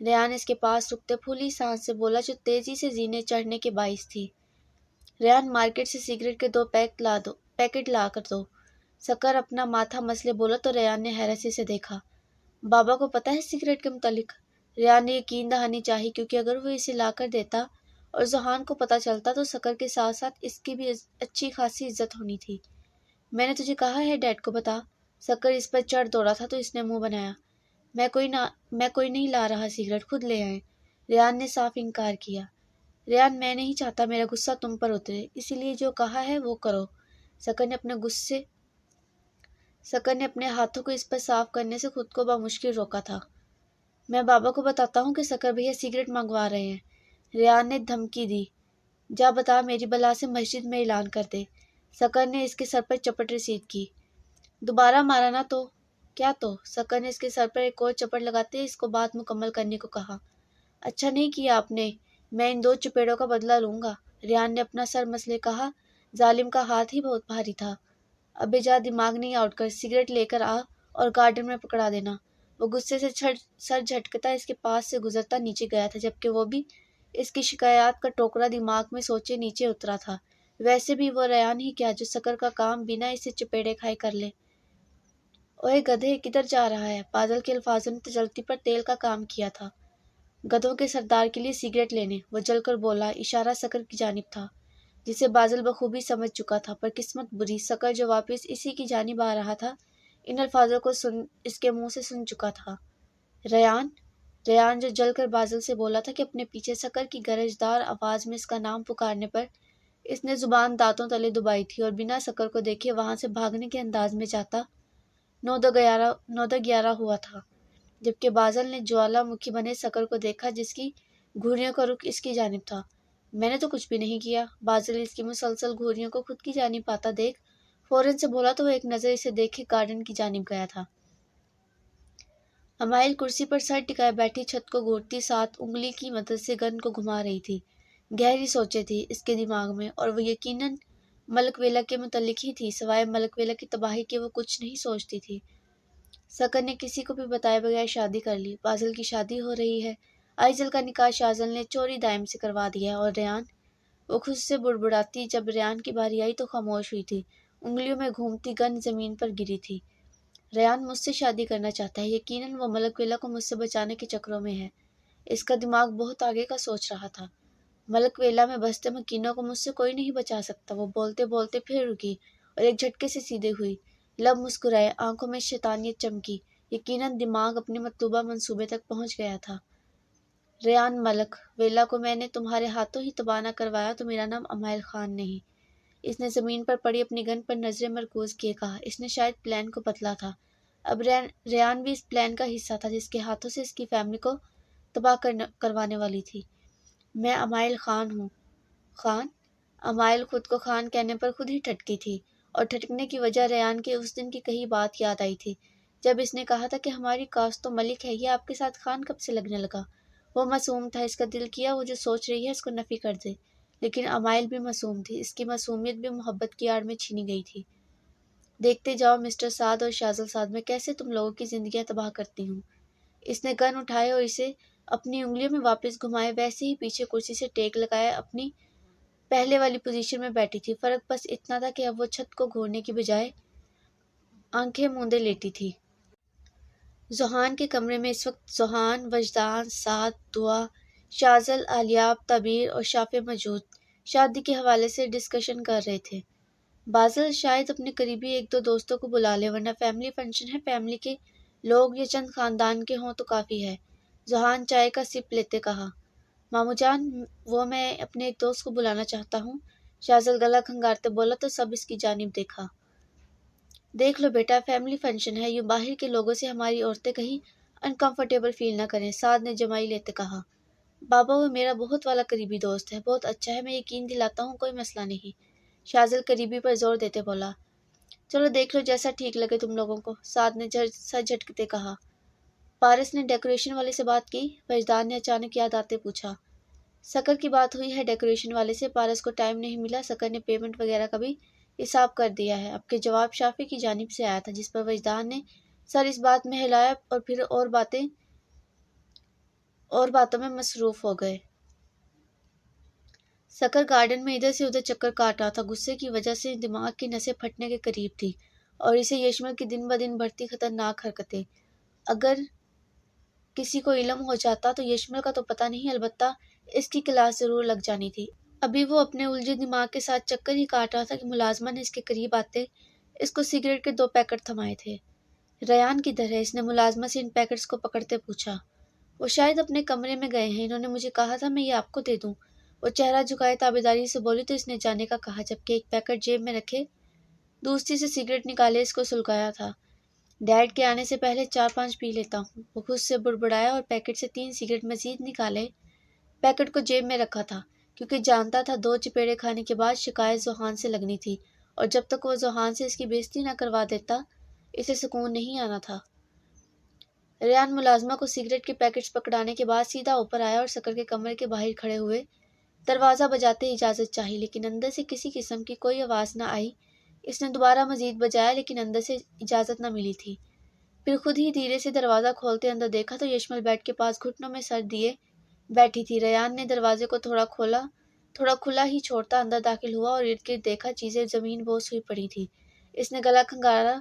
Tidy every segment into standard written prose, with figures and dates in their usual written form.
ریان اس کے پاس رکتے پھولی سانس سے بولا جو تیزی سے زینے چڑھنے کے باعث تھی۔ ریان مارکیٹ سے سگریٹ کے 2 پیکٹ لا کر دو۔ سکر اپنا ماتھا مسلے بولا تو ریان نے حیرتی سے دیکھا۔ بابا کو پتہ ہے سگریٹ کے متعلق؟ ریان نے یقین دہانی چاہی کیونکہ اگر وہ اسے لا کر دیتا اور ذوحان کو پتہ چلتا تو سکر کے ساتھ ساتھ اس کی بھی اچھی خاصی عزت ہونی تھی۔ میں نے تجھے کہا ہے ڈیڈ کو بتا۔ سکر اس پر چڑھ دوڑا تھا تو اس نے منہ بنایا۔ میں کوئی نہیں لا رہا سگریٹ، خود لے آئیں۔ ریان نے صاف انکار کیا۔ ریان میں نہیں چاہتا میرا غصہ تم پر اترے، اسی لیے جو کہا ہے وہ کرو۔ سکر نے اپنے ہاتھوں کو اس پر صاف کرنے سے خود کو بمشکل روکا تھا۔ میں بابا کو بتاتا ہوں کہ سکر بھیا سگریٹ منگوا رہے ہیں۔ ریان نے دھمکی دی۔ جا بتا، میری بلا سے مسجد میں اعلان کر دے۔ سکر نے اس کے سر پر چپٹ رسید کی۔ دوبارہ مارا نہ تو؟ کیا تو؟ سکر نے اس کے سر پر ایک اور چپٹ لگاتے اس کو بات مکمل کرنے کو کہا۔ اچھا نہیں کیا آپ نے، میں ان 2 چپیڑوں کا بدلہ لوں گا۔ ریان نے اپنا سر مسلے کہا۔ ظالم کا ہاتھ ہی بہت بھاری تھا۔ ابے جا، دماغ نہیں آؤٹ کر، سگریٹ لے کر آ اور گارڈن میں پکڑا دینا۔ وہ غصے سے سر جھٹکتا اس کے پاس سے گزرتا نیچے گیا تھا، جبکہ وہ بھی اس کی شکایات کا ٹوکرا دماغ میں سوچے نیچے اترا تھا۔ ویسے بھی وہ ریان ہی کیا جو سکر کا کام بنا اسے چپیڑے کھائے کر لے۔ اوئے گدھے، کدھر جا رہا ہے؟ بادل کے الفاظوں نے تجلتی پر تیل کا کام کیا تھا۔ گدھوں کے سردار کے لیے سگریٹ لینے، وہ جل کر بولا۔ اشارہ سکر کی جانب تھا جسے بادل بخوبی سمجھ چکا تھا، پر قسمت بری، سکر جو واپس اسی کی جانب آ رہا تھا ان الفاظوں کو اس کے منہ سے سن چکا تھا۔ ریان جو جل کر بادل سے بولا تھا کہ اپنے پیچھے سکر کی گرجدار آواز میں اس کا نام پکارنے پر اس نے زبان دانتوں تلے دبائی تھی اور بنا سکر کو دیکھے وہاں سے بھاگنے کے انداز میں جاتا 9-11 ہوا تھا، جبکہ بادل نے جوالا مکھی بنے سکر کو دیکھا جس کی گھوریوں کا رخ اس کی جانب تھا۔ میں نے تو کچھ بھی نہیں کیا۔ بادل اس کی مسلسل گھوریوں کو خود کی جانب آتا دیکھ فوراً سے بولا تو وہ ایک نظر اسے دیکھے گارڈن کی جانب گیا تھا۔ امائل کرسی پر سر ٹکائے بیٹھی چھت کو گھورتی 7 انگلی کی مدد سے گن کو گھما رہی تھی۔ گہری سوچیں تھی اس کے دماغ میں اور وہ یقیناً ملک ویلا کے متعلق ہی تھی، سوائے ملک ویلا کی تباہی کے وہ کچھ نہیں سوچتی تھی۔ سکر نے کسی کو بھی بتائے بغیر شادی کر لی۔ بازل کی شادی ہو رہی ہے۔ آئزل کا نکاح شازل نے چوری دائم سے کروا دیا ہے۔ اور ریان، وہ خود سے بڑبڑاتی جب ریان کی باری آئی تو خاموش ہوئی تھی۔ انگلیوں میں گھومتی گن زمین پر گری تھی۔ ریان مجھ سے شادی کرنا چاہتا ہے، یقیناً وہ ملک ویلا کو مجھ سے بچانے کے چکروں میں ہے۔ اس کا دماغ بہت آگے کا سوچ رہا تھا۔ ملک ویلا میں بستے مکینوں کو مجھ سے کوئی نہیں بچا سکتا۔ وہ بولتے بولتے پھر رکی اور ایک جھٹکے سے سیدھے ہوئی، لب مسکرائے، آنکھوں میں شیطانیت چمکی۔ یقیناً دماغ اپنے مطلوبہ منصوبے تک پہنچ گیا تھا۔ ریان، ملک ویلا کو میں نے تمہارے ہاتھوں ہی تباہ نہ کروایا تو میرا نام امائل خان نہیں۔ اس نے زمین پر پڑی اپنی گن پر نظریں مرکوز کیے کہا۔ اس نے شاید پلان کو بدلا تھا۔ اب ریان بھی اس پلان کا حصہ تھا جس کے ہاتھوں سے اس کی فیملی کو تباہ کروانے والی تھی۔ میں امائل خان ہوں۔ خان؟ امائل خود کو خان کہنے پر خود ہی ٹھٹکی تھی، اور ٹھٹکنے کی وجہ ریان کے اس دن کی کہی بات یاد آئی تھی جب اس نے کہا تھا کہ ہماری کاسٹ تو ملک ہے، یہ آپ کے ساتھ خان کب سے لگنے لگا؟ وہ معصوم تھا، اس کا دل کیا وہ جو سوچ رہی ہے اس کو نفی کر دے، لیکن امائل بھی معصوم تھی، اس کی معصومیت بھی محبت کی آڑ میں چھینی گئی تھی۔ دیکھتے جاؤ مسٹر سعد اور شازل سعد، میں کیسے تم لوگوں کی زندگیاں تباہ کرتی ہوں۔ اس نے گن اٹھائے اور اسے اپنی انگلیوں میں واپس گھمائے، ویسے ہی پیچھے کرسی سے ٹیک لگائے اپنی پہلے والی پوزیشن میں بیٹھی تھی۔ فرق بس اتنا تھا کہ اب وہ چھت کو گھورنے کی بجائے آنکھیں موندے لیٹی تھی۔ ذوحان کے کمرے میں اس وقت ذوحان، وجدان، سعد، دعا، شازل، الیاف، تعبیر اور شافع موجود شادی کے حوالے سے ڈسکشن کر رہے تھے۔ بازل شاید اپنے قریبی 1-2 دوستوں کو بلا لے، ورنہ فیملی فنکشن ہے، فیملی کے لوگ یا چند خاندان کے ہوں تو کافی ہے۔ ذوحان چائے کا سپ لیتے کہا۔ مامو جان، وہ میں اپنے ایک دوست کو بلانا چاہتا ہوں۔ شازل گلا کھنگارتے بولا تو سب اس کی جانب دیکھا۔ دیکھ لو بیٹا، فیملی فنکشن ہے، یوں باہر کے لوگوں سے ہماری عورتیں کہیں انکمفرٹیبل فیل نہ کریں، سعد نے جمائی لیتے کہا۔ بابا، وہ میرا بہت والا قریبی دوست ہے، بہت اچھا ہے، میں یقین دلاتا ہوں کوئی مسئلہ نہیں۔ شازل قریبی پر زور دیتے بولا۔ چلو دیکھ لو جیسا ٹھیک لگے تم لوگوں کو، سعد نے سر جھٹکتے کہا۔ پارس نے ڈیکوریشن والے سے بات کی؟ وجدان نے اچانک یاد آتے پوچھا۔ سکر کی بات ہوئی ہے ڈیکوریشن والے سے، پارس کو ٹائم نہیں ملا، سکر نے پیمنٹ وغیرہ کا بھی حساب کر دیا ہے۔ اب کے جواب شافی کی جانب سے آیا تھا، جس پر وجدان نے سر اس بات میں ہلایا اور پھر اور باتوں میں مصروف ہو گئے۔ سکر گارڈن میں ادھر سے ادھر چکر کاٹ رہا تھا۔ غصے کی وجہ سے دماغ کی نسیں پھٹنے کے قریب تھی اور اسے یشمل کی دن بدن بڑھتی خطرناک حرکتیں، اگر کسی کو علم ہو جاتا تو یشمل کا تو پتہ نہیں، البتہ اس کی کلاس ضرور لگ جانی تھی۔ ابھی وہ اپنے الجھے دماغ کے ساتھ چکر ہی کاٹ رہا تھا کہ ملازمہ نے اس کے قریب آتے اس کو سگریٹ کے 2 پیکٹ تھمائے تھے۔ ریان کدھر ہے؟ اس نے ملازمہ سے ان پیکٹس کو پکڑتے پوچھا۔ وہ شاید اپنے کمرے میں گئے ہیں، انہوں نے مجھے کہا تھا میں یہ آپ کو دے دوں۔ وہ چہرہ جھکائے تابعداری سے بولی تو اس نے جانے کا کہا، جبکہ ایک پیکٹ جیب میں رکھے دوسری سے سگریٹ نکالے اس کو سلگایا تھا۔ ڈیڈ کے آنے سے پہلے 4-5 پی لیتا ہوں، وہ خود سے بڑبڑایا اور پیکٹ سے 3 سگریٹ مزید نکالے پیکٹ کو جیب میں رکھا تھا، کیونکہ جانتا تھا 2 چپیڑے کھانے کے بعد شکایت ذوحان سے لگنی تھی اور جب تک وہ ذوحان سے اس کی بےعزتی نہ کروا دیتا اسے سکون نہیں آنا تھا۔ ریان ملازمہ کو سگریٹ کے پیکٹس پکڑانے کے بعد سیدھا اوپر آیا اور سکر کے کمرے کے باہر کھڑے ہوئے دروازہ بجاتے اجازت چاہی، لیکن اندر سے کسی قسم کی کوئی آواز نہ آئی۔ اس نے دوبارہ مزید بجایا لیکن اندر سے اجازت نہ ملی تھی۔ پھر خود ہی دھیرے سے دروازہ کھولتے اندر دیکھا تو یشمل بیڈ کے پاس گھٹنوں میں سر دیے بیٹھی تھی۔ ریان نے دروازے کو تھوڑا کھلا ہی چھوڑتا اندر داخل ہوا اور ارد گرد دیکھا، چیزیں زمین بوس ہوئی پڑی تھی۔ اس نے گلا کھنگارا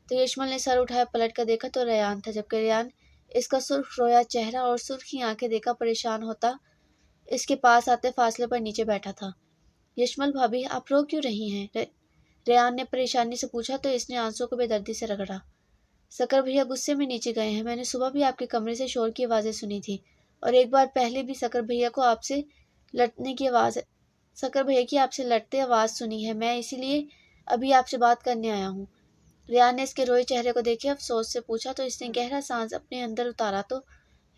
تو یشمل نے سر اٹھایا، پلٹ کر دیکھا تو ریان تھا، جبکہ ریان اس کا سرخ رویا چہرہ اور سرخ ہی آنکھیں دیکھا پریشان ہوتا اس کے پاس آتے فاصلے پر نیچے بیٹھا تھا۔ یشمل بھابھی آپ رو کیوں رہی ہیں؟ ریان نے پریشانی سے پوچھا تو اس نے آنسوں کو بے دردی سے رگڑا۔ سکر بھیا غصے میں نیچے گئے ہیں، میں نے صبح بھی آپ کے کمرے سے شور کی آوازیں سنی تھی اور ایک بار پہلے بھی سکر بھیا کی آپ سے لڑتے آواز سنی ہے، میں اسی لیے ابھی آپ سے بات کرنے آیا ہوں۔ ریان نے اس کے روئے چہرے کو دیکھے افسوس سے پوچھا تو اس نے گہرا سانس اپنے اندر اتارا تو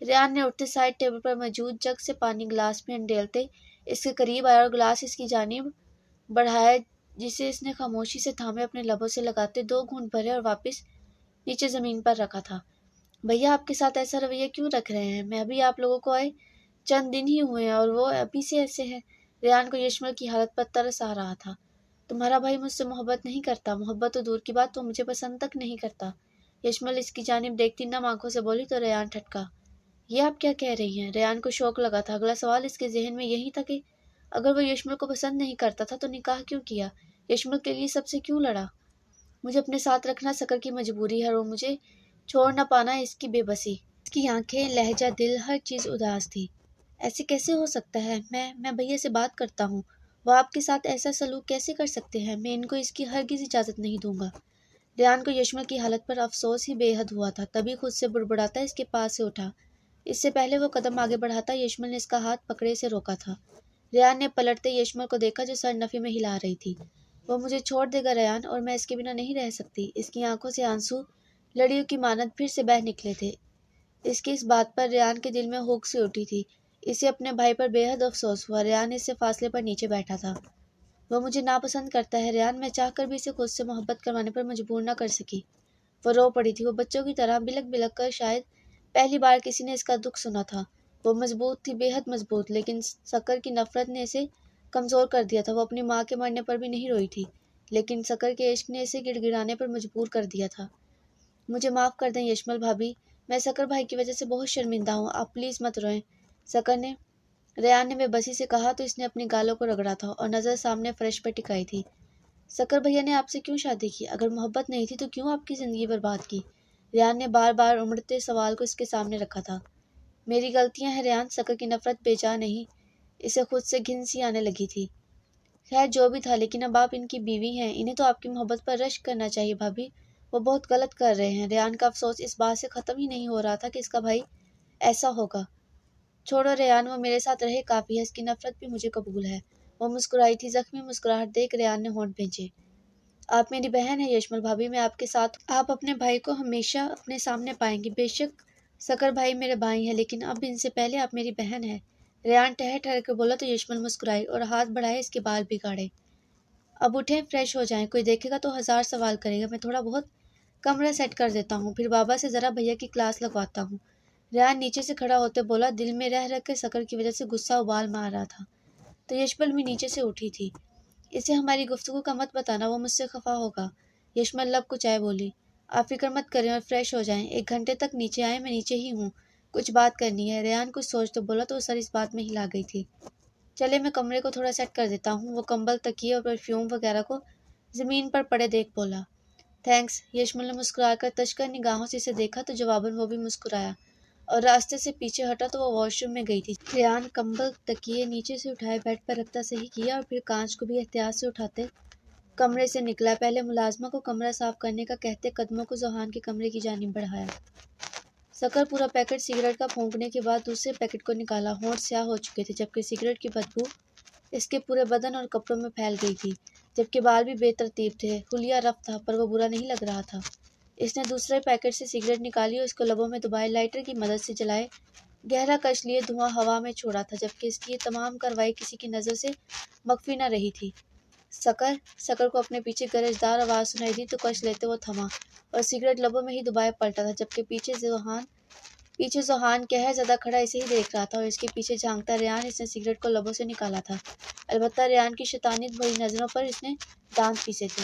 ریان نے اٹھتے سائڈ ٹیبل پر موجود جگ سے پانی گلاس میں انڈیلتے اس کے قریب آیا اور گلاس اس کی جانب بڑھایا، جسے اس نے خاموشی سے تھامے اپنے لبوں سے لگاتے 2 گھونٹ بھرے اور واپس نیچے زمین پر رکھا تھا۔ بھیا آپ کے ساتھ ایسا رویہ کیوں رکھ رہے ہیں؟ میں ابھی آپ لوگوں کو آئے چند دن ہی ہوئے ہیں اور وہ ابھی سے ایسے ہیں۔ ریان کو یشمل کی حالت پر ترس آ رہا تھا۔ تمہارا بھائی مجھ سے محبت نہیں کرتا، محبت تو دور کی بات وہ مجھے پسند تک نہیں کرتا۔ یشمل اس کی جانب دیکھتی نم آنکھوں سے بولی تو ریان ٹھٹکا۔ یہ آپ کیا کہہ رہی ہیں؟ ریان کو شوق لگا تھا۔ اگلا سوال اس کے ذہن میں یہی تھا کہ اگر وہ یشمل کو پسند نہیں کرتا تھا تو نکاح کیوں کیا؟ یشمل کے لیے سب سے کیوں لڑا؟ مجھے اپنے ساتھ رکھنا سکر کی مجبوری ہے اور مجھے چھوڑ نہ پانا اس کی بے بسی۔ اس کی آنکھیں، لہجہ، دل، ہر چیز اداس تھی۔ ایسے کیسے ہو سکتا ہے؟ میں بھیا سے بات کرتا ہوں، وہ آپ کے ساتھ ایسا سلوک کیسے کر سکتے ہیں؟ میں ان کو اس کی ہرگز اجازت نہیں دوں گا۔ ریان کو یشمل کی حالت پر افسوس ہی بے حد ہوا تھا، تبھی خود سے بڑبڑاتا اس کے پاس سے اٹھا۔ اس سے پہلے وہ قدم آگے بڑھاتا یشمل نے اس کا ہاتھ پکڑے سے روکا تھا۔ ریان نے پلٹتے یشمل کو دیکھا جو سر نفی میں ہلا رہی تھی۔ وہ مجھے چھوڑ دے گا ریان، اور میں اس کے بنا نہیں رہ سکتی۔ اس کی آنکھوں سے آنسو لڑیوں کی مانند پھر سے بہہ نکلے تھے۔ اس کی اس بات پر ریان کے دل میں ہوک سی اٹھی تھی۔ اسے اپنے بھائی پر بے حد افسوس ہوا۔ ریان اس سے فاصلے پر نیچے بیٹھا تھا۔ وہ مجھے ناپسند کرتا ہے ریان، میں چاہ کر بھی اسے خود سے محبت کروانے پر مجبور نہ کر سکی۔ وہ رو پڑی تھی، وہ بچوں کی طرح بلک بلک کر، شاید پہلی بار کسی نے اس کا دکھ سنا تھا۔ وہ مضبوط تھی، بے حد مضبوط، لیکن سکر کی نفرت نے اسے کمزور کر دیا تھا۔ وہ اپنی ماں کے مرنے پر بھی نہیں روئی تھی، لیکن سکر کے عشق نے اسے گڑ گڑانے پر مجبور کر دیا تھا۔ مجھے معاف کر دیں یشمل بھابھی، میں سکر بھائی کی وجہ سے بہت شرمندہ ہوں، آپ پلیز مت روئیں۔ ریان نے بے بسی سے کہا تو اس نے اپنی گالوں کو رگڑا تھا اور نظر سامنے فرش پر ٹکائی تھی۔ سکر بھیا نے آپ سے کیوں شادی کی؟ اگر محبت نہیں تھی تو کیوں آپ کی زندگی برباد کی؟ ریان نے بار بار امڑتے سوال کو اس کے سامنے رکھا تھا۔ میری غلطیاں ہیں ریان، سکر کی نفرت بے جا نہیں، اسے خود سے گھن سی آنے لگی تھی۔ خیر جو بھی تھا، لیکن اب آپ ان کی بیوی ہیں، انہیں تو آپ کی محبت پر رشک کرنا چاہیے بھابھی، وہ بہت غلط کر رہے ہیں۔ ریان کا افسوس اس بات سے ختم ہی نہیں ہو رہا تھا کہ اس کا بھائی ایسا ہوگا۔ چھوڑو ریان، وہ میرے ساتھ رہے کافی ہے، اس کی نفرت بھی مجھے قبول ہے۔ وہ مسکرائی تھی، زخمی مسکراہٹ دیکھ ریان نے ہونٹ بھینچے۔ آپ میری بہن ہیں یشمل بھابھی، میں آپ کے ساتھ ہوں۔ آپ اپنے بھائی کو ہمیشہ اپنے سامنے پائیں گی۔ بے شک سکر بھائی میرے بھائی ہیں، لیکن اب ان سے پہلے آپ میری بہن ہیں۔ ریان ٹہر ٹہر کر بولا تو یشمل مسکرائی اور ہاتھ بڑھائے اس کے بال بگاڑے۔ اب اٹھیں، فریش ہو جائیں، کوئی دیکھے گا تو 1000 سوال کرے گا۔ میں تھوڑا بہت کمرہ سیٹ کر دیتا ہوں، پھر بابا سے ذرا بھیا کی کلاس لگواتا ہوں۔ ریان نیچے سے کھڑا ہوتے بولا، دل میں رہ رہ کر سکر کی وجہ سے غصہ ابال مار رہا تھا۔ تو یشمل بھی نیچے سے اٹھی تھی۔ اسے ہماری گفتگو کا مت بتانا، وہ مجھ سے خفا ہوگا۔ یشمل لب کچائے بولی۔ آپ فکر مت کریں اور فریش ہو جائیں، 1 گھنٹے تک نیچے آئیں، میں نیچے ہی ہوں، کچھ بات کرنی ہے۔ ریان کچھ سوچ تو بولا تو سر اس بات میں ہلا گئی تھی۔ چلے میں کمرے کو تھوڑا سیٹ کر دیتا ہوں۔ وہ کمبل، تکیے اور پرفیوم وغیرہ کو زمین پر پڑے دیکھ بولا۔ تھینکس۔ یشمل نے مسکرا کر تشکر نگاہوں سے اسے دیکھا تو جواباً وہ بھی مسکرایا اور راستے سے پیچھے ہٹا تو وہ واش روم میں گئی تھی۔ ریان کمبل تکیے نیچے سے اٹھائے بیڈ پر رکھتا صحیح کیا اور پھر کانچ کو بھی احتیاط سے اٹھاتے کمرے سے نکلا۔ پہلے ملازمہ کو کمرہ صاف کرنے کا کہتے قدموں کو ذوحان کے کمرے کی جانب بڑھایا۔ سکر پورا پیکٹ سگریٹ کا پھونکنے کے بعد دوسرے پیکٹ کو نکالا۔ ہونٹ سیاہ ہو چکے تھے جبکہ سگریٹ کی بدبو اس کے پورے بدن اور کپڑوں میں پھیل گئی تھی، جبکہ بال بھی بے ترتیب تھے۔ حلیہ رف تھا پر وہ برا نہیں لگ رہا تھا۔ اس نے دوسرے پیکٹ سے سگریٹ نکالی اور اس کو لبوں میں دبائے، لائٹر کی مدد سے جلائے، گہرا کش لیے دھواں ہوا میں چھوڑا تھا، جبکہ اس کی یہ تمام کارروائی کسی کی نظر سے مخفی نہ رہی تھی۔ سکر کو اپنے پیچھے گرجدار آواز سنائی دی تو کش لیتے وہ تھما اور سگریٹ لبوں میں ہی دبائے پلٹا تھا، جبکہ پیچھے ذوحان قہر زدہ کھڑا اسے ہی دیکھ رہا تھا اور اس کے پیچھے جھانکتا ریان۔ اس نے سگریٹ کو لبوں سے نکالا تھا، البتہ ریان کی شیطانیت بھری نظروں پر اس نے دانت پیسے تھے۔